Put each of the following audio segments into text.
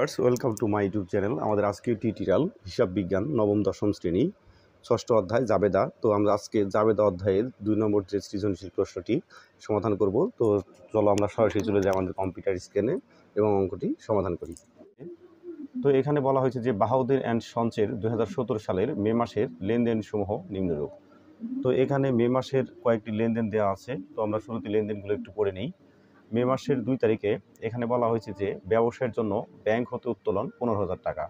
Viewers, welcome to my YouTube channel. আমাদের আজকের tutorial হিসাব বিজ্ঞান নবম দশম শ্রেণী ৬ষ্ঠ অধ্যায় জাবেদা। তো আমরা আজকে জাবেদা অধ্যায়ের ২ নম্বর যে সৃজনশীল প্রশ্নটি সমাধান করব। তো চলো আমরা সরাসরি চলে যাই আমাদের কম্পিউটার স্ক্রিনে এবং অঙ্কটি সমাধান করি। তো এখানে বলা হয়েছে যে বাহাউদ্দিন অ্যান্ড সন্সের ২০১৭ সালের মে মাসের লেনদেনসমূহ নিম্নরূপ। তো এখানে মে মাসের কয়েকটি লেনদেন দেওয়া আছে। তো আমরা শুরুতে লেনদেনগুলো একটু পড়ে নিই। মে মাসের ২ তারিখে এখানে বলা হয়েছে যে ব্যবসায়ের জন্য ব্যাংক হতে উত্তোলন ১৫,০০০ টাকা,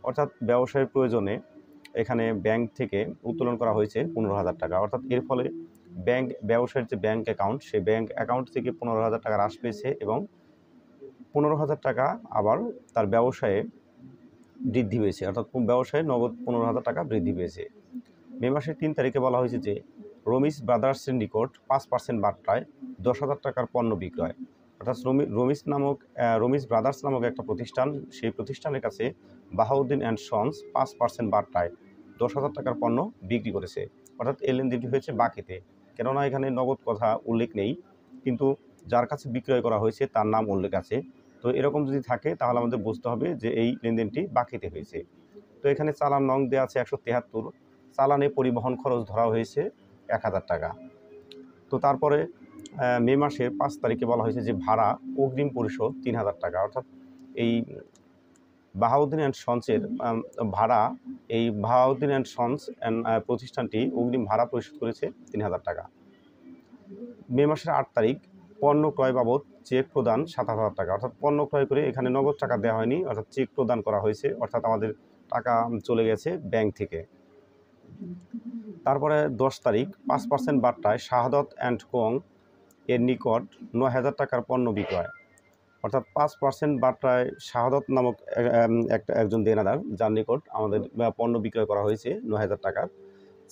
অর্থাৎ ব্যবসায়ের প্রয়োজনে এখানে ব্যাংক থেকে উত্তোলন করা হয়েছে ১৫,০০০ টাকা। অর্থাৎ এর ফলে ব্যবসায়ের যে ব্যাংক অ্যাকাউন্ট, সেই ব্যাংক অ্যাকাউন্ট থেকে ১৫,০০০ টাকা হ্রাস পেয়েছে এবং ১৫,০০০ টাকা আবার তার ব্যবসায়ে বৃদ্ধি পেয়েছে, অর্থাৎ ব্যবসায়ে নগদ ১৫,০০০ টাকা বৃদ্ধি পেয়েছে। মে মাসের ৩ তারিখে বলা হয়েছে যে রমিস ব্রাদার্সের নিকট ৫% বার্তায় ১০,০০০ টাকার পণ্য বিক্রয়, অর্থাৎ রমিস ব্রাদার্স নামক একটা প্রতিষ্ঠান, সেই প্রতিষ্ঠানের কাছে বাহাউদ্দিন অ্যান্ড সন্স ৫% বার্তায় ১০,০০০ টাকার পণ্য বিক্রি করেছে। অর্থাৎ এই লেনদেনটি হয়েছে বাকিতে, কেননা এখানে নগদ কথা উল্লেখ নেই, কিন্তু যার কাছে বিক্রয় করা হয়েছে তার নাম উল্লেখ আছে। তো এরকম যদি থাকে তাহলে আমাদের বুঝতে হবে যে এই লেনদেনটি বাকিতে হয়েছে। তো এখানে চালান নং দেওয়া আছে ১৭৩, চালানে পরিবহন খরচ ধরা হয়েছে ১,০০০ টাকা। তো তারপরে মে মাসের ৫ তারিখে বলা হয়েছে যে ভাড়া অগ্রিম পরিশোধ ৩,০০০ টাকা, অর্থাৎ এই বাহাউদ্দিন অ্যান্ড সন্সের ভাড়া, এই বাহাউদ্দিন অ্যান্ড সন্স প্রতিষ্ঠানটি অগ্রিম ভাড়া পরিশোধ করেছে ৩,০০০ টাকা। মে মাসের ৮ তারিখ পণ্য ক্রয় বাবদ চেক প্রদান ৭,০০০ টাকা, অর্থাৎ পণ্য ক্রয় করে এখানে নগদ টাকা দেওয়া হয়নি, অর্থাৎ চেক প্রদান করা হয়েছে, অর্থাৎ আমাদের টাকা চলে গেছে ব্যাংক থেকে। তারপরে ১০ তারিখ ৫% বার্তায় শাহাদত অ্যান্ড কোং এর নিকট ৯,০০০ টাকার পণ্য বিক্রয়, অর্থাৎ ৫% বার্তায় শাহাদত নামক একজন দেনাদার, যার নিকট আমাদের পণ্য বিক্রয় করা হয়েছে ৯,০০০ টাকার,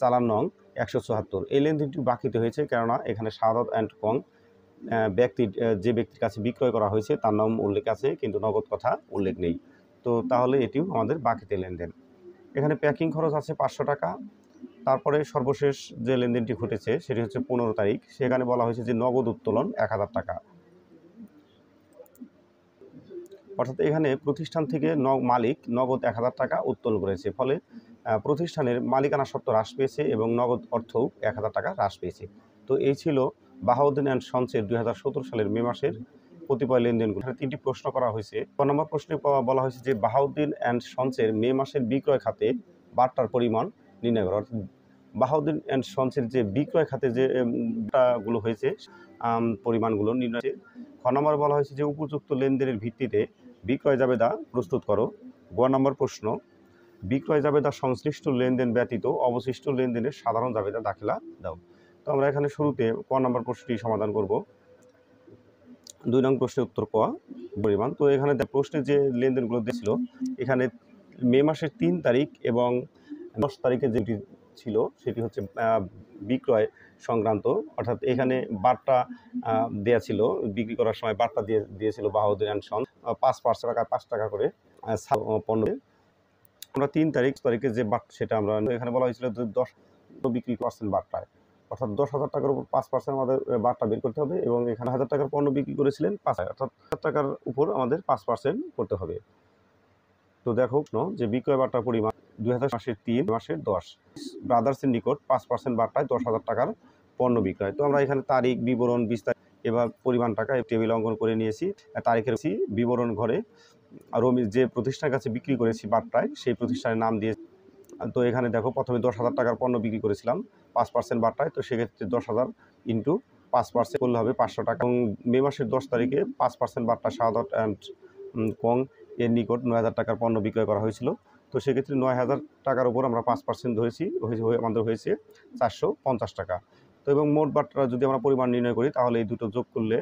চালান নং ১৭৪। এই লেনদেনটি বাকিতে হয়েছে, কেননা এখানে শাহাদত অ্যান্ড কোং যে ব্যক্তির কাছে বিক্রয় করা হয়েছে তার নাম উল্লেখ আছে, কিন্তু নগদ কথা উল্লেখ নেই। তো তাহলে এটিও আমাদের বাকিতে লেনদেন। এখানে প্যাকিং খরচ আছে ৫০০ টাকা। তারপরে সর্বশেষ যে লেনদেনটি ঘটেছে সেটি হচ্ছে ১৫ তারিখ, সেখানে বলা হয়েছে যে নগদ উত্তোলন ১,০০০ টাকা, অর্থাৎ এখানে প্রতিষ্ঠান থেকে মালিক নগদ ১,০০০ টাকা উত্তোলন করেছে, ফলে প্রতিষ্ঠানের মালিকানা সত্ত্ব হ্রাস পেয়েছে এবং নগদ অর্থও ১,০০০ টাকা হ্রাস পেয়েছে। তো এই ছিল বাহাউদ্দিন অ্যান্ড সন্সের ২০১৭ সালের মে মাসের কতিপয় লেনদেনগুলো। এখানে ৩টি প্রশ্ন করা হয়েছে। ১ নম্বর প্রশ্নে বলা হয়েছে যে বাহাউদ্দিন অ্যান্ড সন্সের মে মাসের বিক্রয় খাতে বার্তার পরিমাণ নির্ণয় করা, অর্থাৎ বাহাউদ্দিন অ্যান্ড সন্সের যে বিক্রয় খাতে যে গুলো হয়েছে পরিমাণগুলো নির্ণয়। খ নম্বরে বলা হয়েছে যে উপযুক্ত লেনদেনের ভিত্তিতে বিক্রয় জাবেদা প্রস্তুত করো। গ নম্বর প্রশ্ন, বিক্রয় জাবেদা সংশ্লিষ্ট লেনদেন ব্যতীত অবশিষ্ট লেনদেনের সাধারণ জাবেদা দাখিলা দাও। তো আমরা এখানে শুরুতে ক নম্বর প্রশ্নটি সমাধান করব। ২ নং প্রশ্নের উত্তর ক পরিমাণ। তো এখানে প্রশ্নে যে লেনদেনগুলো দিয়েছিল, এখানে মে মাসের ৩ তারিখ এবং ১০ তারিখে যেটি ছিল সেটি হচ্ছে বিক্রয় সংক্রান্ত, অর্থাৎ এখানে বার্তা দেওয়া ছিল, বিক্রি করার সময় বার্তা দিয়েছিল বাহাউদ্দিন অ্যান্ড সন্স ৫ টাকা করে পণ্য। আমরা ৩ তারিখে যে বার্তা সেটা আমরা এখানে বলা হয়েছিল ১০ বিক্রি % বার্তায়, অর্থাৎ ১০,০০০ টাকার উপর ৫% আমাদের বার্তা বের করতে হবে এবং এখানে ১,০০০ টাকার পণ্য বিক্রি করেছিলেন ৫, অর্থাৎ ১,০০০ টাকার উপর আমাদের ৫% করতে হবে। তো দেখো যে বিক্রয় বার্তার পরিমাণ ২০০০ মাসের ৩ মাসের ১০ ব্রাদার্সের নিকট ৫% বার্তায় ১০,০০০ টাকার পণ্য বিক্রয়। তো আমরা এখানে তারিখ, বিবরণ, বিস্তারিত এবার পরিমাণ টাকা টেবিল অঙ্কন করে নিয়েছি। তারিখের বিবরণ ঘরে রমিস যে প্রতিষ্ঠানের কাছে বিক্রি করেছি বার্তায়, সেই প্রতিষ্ঠানের নাম দিয়ে। তো এখানে দেখো প্রথমে ১০,০০০ টাকার পণ্য বিক্রি করেছিলাম ৫% বার্তায়, তো সেক্ষেত্রে ১০,০০০ ইন্টু ৫% করলে হবে ৫০০ টাকা। এবং মে মাসের ১০ তারিখে ৫% বার্তা শাহাদত অ্যান্ড কোং এর নিকট ৯,০০০ টাকার পণ্য বিক্রয় করা হয়েছিল। তো সেক্ষেত্রে ৯,০০০ টাকার উপর আমরা 5% ধরেছি, আমাদের হয়েছে ৪৫০ টাকা। তো এবং মোট বার্তা যদি আমরা পরিমাণ নির্ণয় করি তাহলে এই দুটো যোগ করলে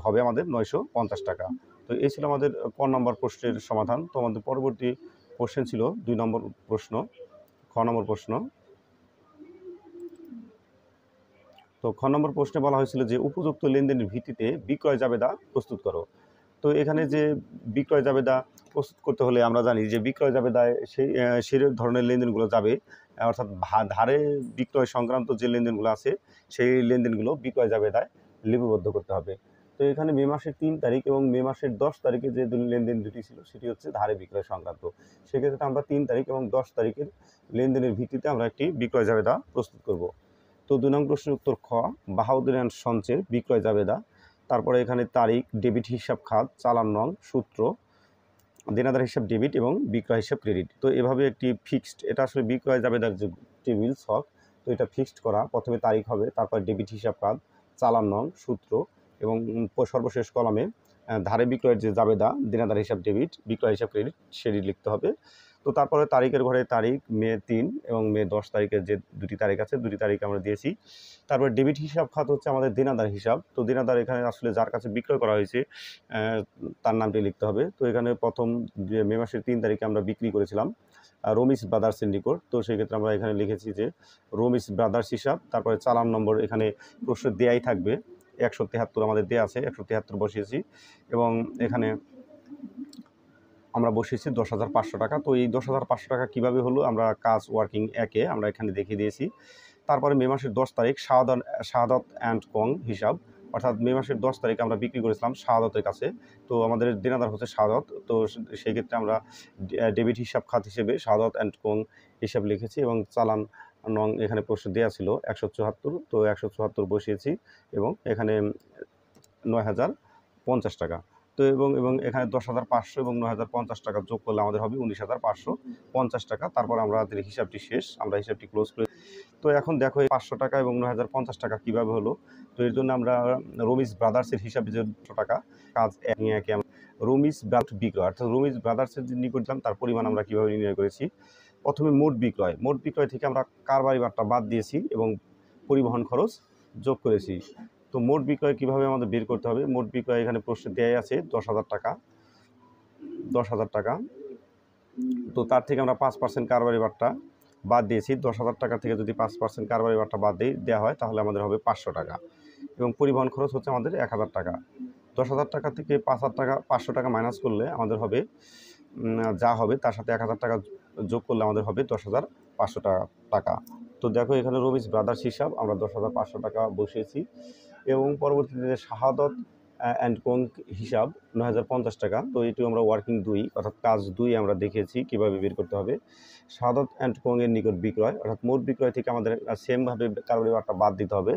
হবে আমাদের ৯৫০ টাকা। তো এই ছিল আমাদের ক নম্বর প্রশ্নের সমাধান। তো আমাদের পরবর্তী প্রশ্ন ছিল ২ নম্বর প্রশ্ন, খ নম্বর প্রশ্ন। তো খ নম্বর প্রশ্নে বলা হয়েছিল যে উপযুক্ত লেনদেনের ভিত্তিতে বিক্রয় জাবেদা প্রস্তুত করো। তো এখানে যে বিক্রয় জাবেদা প্রস্তুত করতে হলে আমরা জানি যে বিক্রয় জাবেদায় সেই ধরনের লেনদেনগুলো যাবে, অর্থাৎ ধারে বিক্রয় সংক্রান্ত যে লেনদেনগুলো আছে সেই লেনদেনগুলো বিক্রয় জাবেদায় লিপিবদ্ধ করতে হবে। তো এখানে মে মাসের 3 তারিখ এবং মে মাসের 10 তারিখে যে লেনদেন দুটি ছিল সেটি হচ্ছে ধারে বিক্রয় সংক্রান্ত। সেক্ষেত্রে আমরা 3 তারিখ এবং 10 তারিখের লেনদেনের ভিত্তিতে আমরা একটি বিক্রয় জাবেদা প্রস্তুত করব। তো 2 নং প্রশ্নের উত্তর খ, বাহাউদ্দিন অ্যান্ড সন্সের বিক্রয় জাবেদা। তারপরে এখানে তারিখ, ডেবিট হিসাব খাত, চালান নং, সূত্র, দেনাদার হিসাব ডেবিট এবং বিক্রয় হিসাব ক্রেডিট। তো এভাবে একটি ফিক্সড, এটা আসলে বিক্রয় জাবেদার যে টেবিল ছক, তো এটা ফিক্সড করা। প্রথমে তারিখ হবে, তারপর ডেবিট হিসাব খাত, চালান নং, সূত্র এবং সর্বশেষ কলামে ধারে বিক্রয়ের যে জাবেদা, দেনাদার হিসাব ডেবিট, বিক্রয় হিসাব ক্রেডিট, সেটি লিখতে হবে। তো তারপরে তারিখের ঘরে তারিখ মে 3 এবং মে 10 তারিখের যে দুটি তারিখ আছে, দুটি তারিখ আমরা দিয়েছি। তারপর ডেবিট হিসাব খাত হচ্ছে আমাদের দেনাদার হিসাব। তো দেনাদার এখানে আসলে যার কাছে বিক্রয় করা হয়েছে তার নামটি লিখতে হবে। তো এখানে প্রথম যে মে মাসের 3 তারিখে আমরা বিক্রি করেছিলাম রমিস ব্রাদার্সের নিকট। তো সেক্ষেত্রে আমরা এখানে লিখেছি যে রমিস ব্রাদার্স হিসাব। তারপরে চালান নম্বর এখানে প্রশ্ন দেয়াই থাকবে, 173 আমাদের দেয়া আছে, 173 বসিয়েছি এবং এখানে আমরা বসিয়েছি 10,500 টাকা। তো এই 10,500 টাকা কীভাবে হলো, আমরা কাজ ওয়ার্কিং একে আমরা এখানে দেখিয়ে দিয়েছি। তারপরে মে মাসের 10 তারিখ শাহাদাত অ্যান্ড কং হিসাব, অর্থাৎ মে মাসের 10 তারিখ আমরা বিক্রি করেছিলাম শাহাদাতের কাছে। তো আমাদের দেনাদার হচ্ছে শাহাদাত। তো সেই ক্ষেত্রে আমরা ডেবিট হিসাব খাত হিসেবে শাহাদাত অ্যান্ড কং হিসাব লিখেছি এবং চালান নং এখানে প্রশ্ন দেওয়া ছিল 174। তো 174 বসিয়েছি এবং এখানে 9,050 টাকা। তো এবং এখানে 10,500 এবং 9,050 টাকা যোগ করলে আমাদের হবে 19,550 টাকা। তারপর আমাদের হিসাবটি শেষ, আমরা হিসাবটি ক্লোজ করে। তো এখন দেখো এই 500 টাকা এবং 9,050 টাকা কীভাবে হলো। তো এর জন্য আমরা রমিস ব্রাদার্সের হিসাবে যে টাকা কাজ একে আমরা রমিস বিক্রয়, অর্থাৎ রমিস ব্রাদার্সের যে নিকট দিলাম তার পরিমাণ আমরা কীভাবে নির্ণয় করেছি। প্রথমে মোট বিক্রয় থেকে আমরা কারবারি বারটা বাদ দিয়েছি এবং পরিবহন খরচ যোগ করেছি। তো মোট বিক্রয় কীভাবে আমাদের বের করতে হবে, মোট বিক্রয় এখানে প্রশ্নে দেয়াই আছে 10,000 টাকা। তো তার থেকে আমরা 5% কারবারি বারটা বাদ দিয়েছি। 10,000 টাকা থেকে যদি 5% কারবারি বারটা বাদ দেওয়া হয় তাহলে আমাদের হবে 500 টাকা এবং পরিবহন খরচ হচ্ছে আমাদের 1,000 টাকা। 10,000 টাকা থেকে 500 টাকা মাইনাস করলে আমাদের হবে যা হবে তার সাথে 1,000 টাকা যোগ করলে আমাদের হবে 10,500 টাকা। তো দেখো এখানে রমিস ব্রাদার্স হিসাব আমরা 10,500 টাকা বসিয়েছি এবং পরবর্তীতে শাহাদত অ্যান্ড কং হিসাব 9,050 টাকা। তো এটি আমরা ওয়ার্কিং 2 অর্থাৎ কাজ 2 আমরা দেখিয়েছি কীভাবে বের করতে হবে। শাহাদত অ্যান্ড কং এর নিকট বিক্রয়, অর্থাৎ মোট বিক্রয় থেকে আমাদের সেমভাবে কারবারি বারটা বাদ দিতে হবে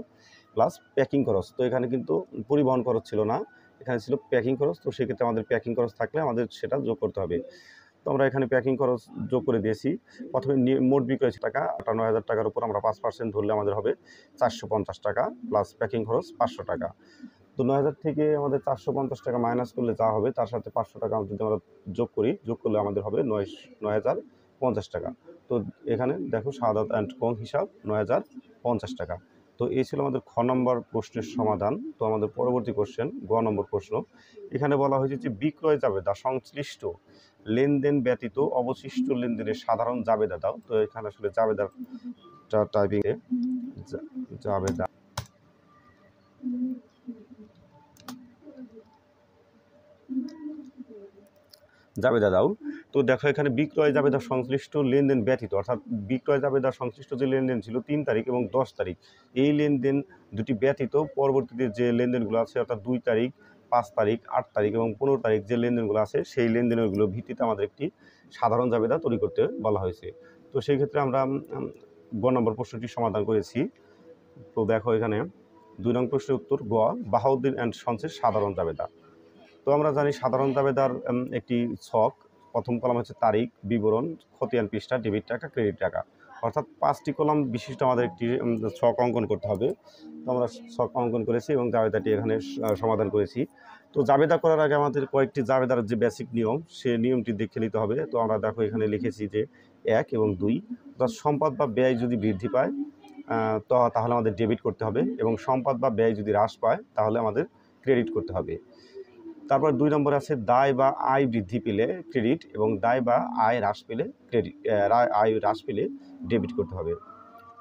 প্লাস প্যাকিং খরচ। তো এখানে কিন্তু পরিবহন খরচ ছিল না, এখানে ছিল প্যাকিং খরচ। তো সেক্ষেত্রে আমাদের প্যাকিং খরচ থাকলে আমাদের সেটা যোগ করতে হবে। তো আমরা এখানে প্যাকিং খরচ যোগ করে দিয়েছি। প্রথমে মোট বিক্রয় টাকা 58,000 টাকার উপর আমরা 5% ধরলে আমাদের হবে 450 টাকা প্লাস প্যাকিং খরচ 500 টাকা। তো 9,000 থেকে আমাদের 450 টাকা মাইনাস করলে যা হবে তার সাথে 500 টাকা যদি আমরা যোগ করলে আমাদের হবে 9,050 টাকা। তো এখানে দেখো শাহাদাত অ্যান্ড কং হিসাব 9,050 টাকা। তো এই ছিল আমাদের খ নম্বর প্রশ্নের সমাধান। তো আমাদের পরবর্তী কোশ্চেন গ নম্বর প্রশ্ন। এখানে বলা হয়েছে যে বিক্রয় জাবেদা সংশ্লিষ্ট লেনদেন ব্যতীত অবশিষ্ট লেনদেনের সাধারণ জাবেদা দাও। তো এখানে আসলে জাবেদার টাইপিংয়ে জাবেদা দাও। তো দেখো এখানে বিক্রয় জাবেদা সংশ্লিষ্ট লেনদেন ব্যতীত, অর্থাৎ বিক্রয় জাবেদা সংশ্লিষ্ট যে লেনদেন ছিল 3 তারিখ এবং 10 তারিখ, এই লেনদেন দুটি ব্যতীত পরবর্তীতে যে লেনদেনগুলো আছে অর্থাৎ 2 তারিখ, 5 তারিখ, 8 তারিখ এবং 15 তারিখ যে লেনদেনগুলো আছে সেই লেনদেনগুলোর ভিত্তিতে আমাদের একটি সাধারণ জাবেদা তৈরি করতে বলা হয়েছে। তো সেই ক্ষেত্রে আমরা গ নম্বর প্রশ্নটি সমাধান করেছি। তো দেখো এখানে 2 নং প্রশ্নের উত্তর গ, বাহাউদ্দিন অ্যান্ড সন্সের সাধারণ জাবেদা। তো আমরা জানি সাধারণ জাবেদার একটি ছক, প্রথম কলাম হচ্ছে তারিখ, বিবরণ, খতিয়ান পৃষ্ঠা, ডেবিট টাকা, ক্রেডিট টাকা, অর্থাৎ 5টি কলাম বিশিষ্ট আমাদের একটি ছক অঙ্কন করতে হবে। তো আমরা ছক অঙ্কন করেছি এবং জাবেদাটি এখানে সমাধান করেছি। তো জাবেদা করার আগে আমাদের কয়েকটি জাবেদার যে বেসিক নিয়ম, সে নিয়মটি দেখে নিতে হবে। তো আমরা দেখো এখানে লিখেছি যে 1 এবং 2, অর্থাৎ সম্পদ বা ব্যয় যদি বৃদ্ধি পায় তাহলে আমাদের ডেবিট করতে হবে এবং সম্পদ বা ব্যয় যদি হ্রাস পায় তাহলে আমাদের ক্রেডিট করতে হবে। তারপর 2 নম্বরে আছে দায় বা আয় বৃদ্ধি পেলে ক্রেডিট এবং দায় বা আয় হ্রাস পেলে ডেবিট করতে হবে।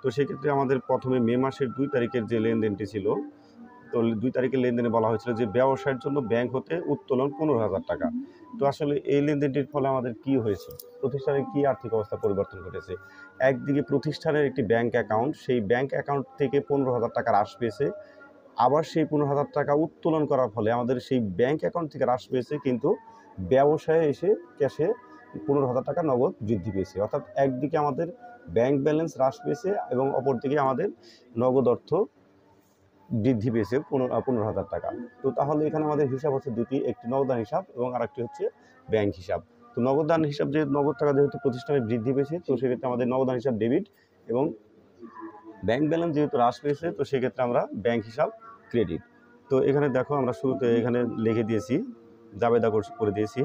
তো সেক্ষেত্রে আমাদের প্রথমে মে মাসের 2 তারিখের যে লেনদেনটি ছিল, তো 2 তারিখের লেনদেনে বলা হয়েছিল যে ব্যবসায়ের জন্য ব্যাংক হতে উত্তোলন 15,000 টাকা। তো আসলে এই লেনদেনটির ফলে আমাদের কি হয়েছে, প্রতিষ্ঠানের কি আর্থিক অবস্থা পরিবর্তন ঘটেছে। একদিকে প্রতিষ্ঠানের একটি ব্যাংক অ্যাকাউন্ট, সেই ব্যাংক অ্যাকাউন্ট থেকে 15,000 টাকা হ্রাস পেয়েছে আবার সেই 15,000 টাকা উত্তোলন করার ফলে আমাদের সেই ব্যাংক অ্যাকাউন্ট থেকে হ্রাস পেয়েছে, কিন্তু ব্যবসায়ে এসে ক্যাশে 15,000 টাকা নগদ বৃদ্ধি পেয়েছে। অর্থাৎ একদিকে আমাদের ব্যাংক ব্যালেন্স হ্রাস পেয়েছে এবং অপরদিকে আমাদের নগদ অর্থ বৃদ্ধি পেয়েছে 15,000 টাকা। তো তাহলে এখানে আমাদের হিসাব হচ্ছে দুটি, একটি নগদান হিসাব এবং আরেকটি হচ্ছে ব্যাংক হিসাব। তো নগদান হিসাব, যে নগদ টাকা যেহেতু প্রতিষ্ঠানে বৃদ্ধি পেয়েছে, তো সেক্ষেত্রে আমাদের নগদান হিসাব ডেবিট, এবং ব্যাংক ব্যালেন্স যেহেতু হ্রাস পেয়েছে, তো সেক্ষেত্রে আমরা ব্যাংক হিসাব ক্রেডিট। তো এখানে দেখো আমরা শুরুতে এখানে লিখে দিয়েছি, জাবেদা করে দিয়েছি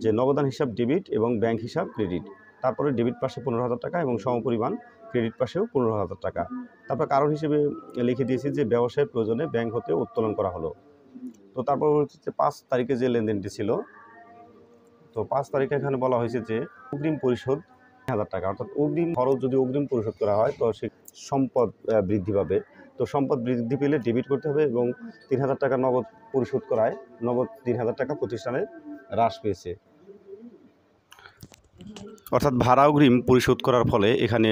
যে নগদান হিসাব ডেবিট এবং ব্যাংক হিসাব ক্রেডিট। তারপরে ডেবিট পাশে 15,000 টাকা এবং সমপরিমাণ ক্রেডিট পাশেও 15,000 টাকা। তারপর কারণ হিসেবে লিখে দিয়েছি যে ব্যবসায়ের প্রয়োজনে ব্যাংক হতে উত্তোলন করা হলো। তো তারপর হচ্ছে 5 তারিখে যে লেনদেনটি ছিল, তো 5 তারিখে এখানে বলা হয়েছে যে অগ্রিম পরিশোধ 1,000 টাকা। অর্থাৎ অগ্রিম খরচ যদি অগ্রিম পরিশোধ করা হয়, তো সে সম্পদ বৃদ্ধি পাবে। তো সম্পদ বৃদ্ধি পেলে ডেবিট করতে হবে, এবং 3,000 টাকা নগদ পরিশোধ করায় নগদ 3,000 টাকা প্রতিষ্ঠানের হ্রাস পেয়েছে। অর্থাৎ ভাড়া অগ্রিম পরিশোধ করার ফলে এখানে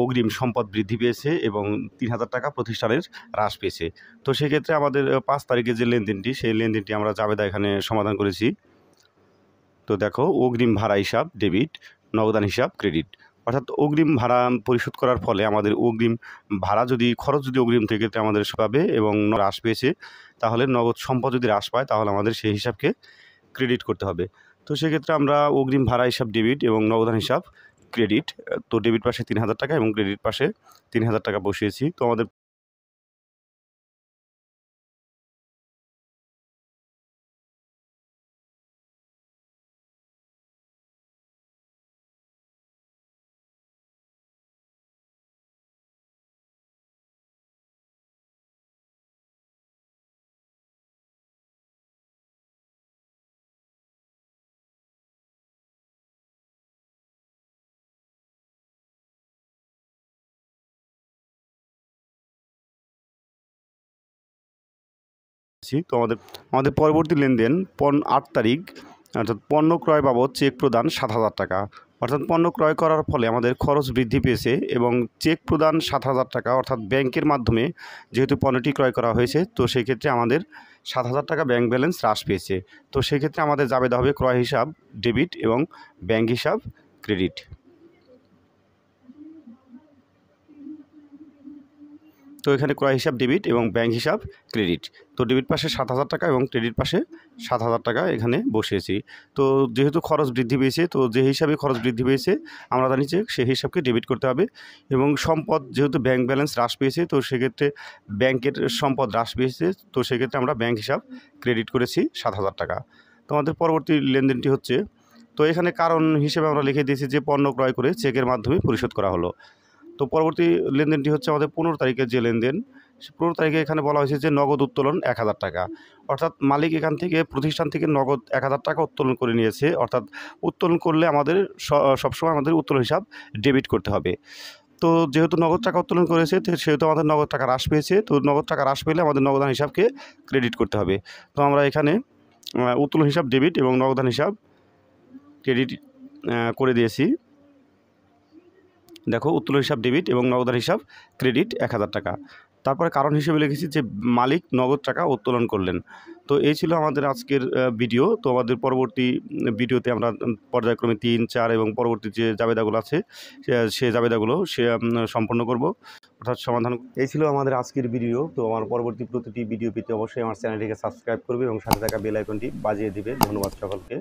অগ্রিম সম্পদ বৃদ্ধি পেয়েছে এবং 3,000 টাকা প্রতিষ্ঠানের হ্রাস পেয়েছে। তো সেক্ষেত্রে আমাদের 5 তারিখে যে লেনদেনটি, সেই লেনদেনটি আমরা জাবেদা এখানে সমাধান করেছি। তো দেখো, অগ্রিম ভাড়া হিসাব ডেবিট, নগদান হিসাব ক্রেডিট। অর্থাৎ অগ্রিম ভাড়া পরিশোধ করার ফলে আমাদের অগ্রিম ভাড়া যদি খরচ যদি অগ্রিম থেকে আমাদের পাবে এবং হ্রাস পেয়েছে, তাহলে নগদ সম্পদ যদি হ্রাস পায় তাহলে আমাদের সেই হিসাবকে ক্রেডিট করতে হবে। তো সেক্ষেত্রে আমরা অগ্রিম ভাড়া হিসাব ডেবিট এবং নগদান হিসাব ক্রেডিট, তো ডেবিট পাশে 3,000 টাকা এবং ক্রেডিট পাশে 3,000 টাকা বসিয়েছি। তো আমাদের তো আমাদের পরবর্তী লেনদেন 8 তারিখ, অর্থাৎ পণ্য ক্রয় বাবদ চেক প্রদান 7,000 টাকা। অর্থাৎ পণ্য ক্রয় করার ফলে আমাদের খরচ বৃদ্ধি পেয়েছে এবং চেক প্রদান 7,000 টাকা, অর্থাৎ ব্যাংকের মাধ্যমে যেহেতু পণ্যটি ক্রয় করা হয়েছে, তো সেক্ষেত্রে আমাদের 7,000 টাকা ব্যাংক ব্যালেন্স হ্রাস পেয়েছে। তো সেক্ষেত্রে আমাদের জাবেদা হবে ক্রয় হিসাব ডেবিট এবং ব্যাংক হিসাব ক্রেডিট। তো এখানে ক্রয় হিসাব ডেবিট এবং ব্যাংক হিসাব ক্রেডিট। তো ডেবিট পাশে 7,000 টাকা এবং ক্রেডিট পাশে 7,000 টাকা এখানে বসিয়েছি। তো যেহেতু খরচ বৃদ্ধি পেয়েছে, তো যে হিসাবে খরচ বৃদ্ধি পেয়েছে আমরা জানি যে সেই হিসাবকে ডেবিট করতে হবে, এবং সম্পদ যেহেতু ব্যাংক ব্যালেন্স হ্রাস পেয়েছে, তো সেক্ষেত্রে ব্যাংকের সম্পদ হ্রাস পেয়েছে, তো সেক্ষেত্রে আমরা ব্যাংক হিসাব ক্রেডিট করেছি 7,000 টাকা। তো আমাদের পরবর্তী লেনদেনটি হচ্ছে, তো এখানে কারণ হিসেবে আমরা লিখে দিয়েছি যে পণ্য ক্রয় করে চেকের মাধ্যমে পরিশোধ করা হলো। তো পরবর্তী লেনদেনটি হচ্ছে আমাদের 15 তারিখের যে লেনদেন, 15 তারিখে এখানে বলা হয়েছে যে নগদ উত্তোলন 1,000 টাকা। অর্থাৎ মালিক এখান থেকে প্রতিষ্ঠান থেকে নগদ 1,000 টাকা উত্তোলন করে নিয়েছে। অর্থাৎ উত্তোলন করলে আমাদের সবসময় আমাদের উত্তোলন হিসাব ডেবিট করতে হবে। তো যেহেতু নগদ টাকা উত্তোলন করেছে, তো সেহেতু আমাদের নগদ টাকা হ্রাস পেয়েছে। তো নগদ টাকা হ্রাস পেলে আমাদের নগদান হিসাবকে ক্রেডিট করতে হবে। তো আমরা এখানে উত্তোলন হিসাব ডেবিট এবং নগদান হিসাব ক্রেডিট করে দিয়েছি। দেখো, উত্তোলন হিসাব ডেবিট এবং নগদান হিসাব ক্রেডিট 1,000 টাকা। তারপরে কারণ হিসেবে লিখেছি যে মালিক নগদ টাকা উত্তোলন করলেন। তো এই ছিল আমাদের আজকের ভিডিও। তো আমাদের পরবর্তী ভিডিওতে আমরা পর্যায়ক্রমে 3, 4 এবং পরবর্তী যে জাবেদাগুলো আছে সে জাবেদাগুলো সম্পন্ন করব, অর্থাৎ সমাধান। এই ছিল আমাদের আজকের ভিডিও। তো আমার পরবর্তী প্রতিটি ভিডিও পেতে অবশ্যই আমার চ্যানেলটিকে সাবস্ক্রাইব করবে এবং সাথে থাকা বেল আইকনটি বাজিয়ে দিবে। ধন্যবাদ সকলকে।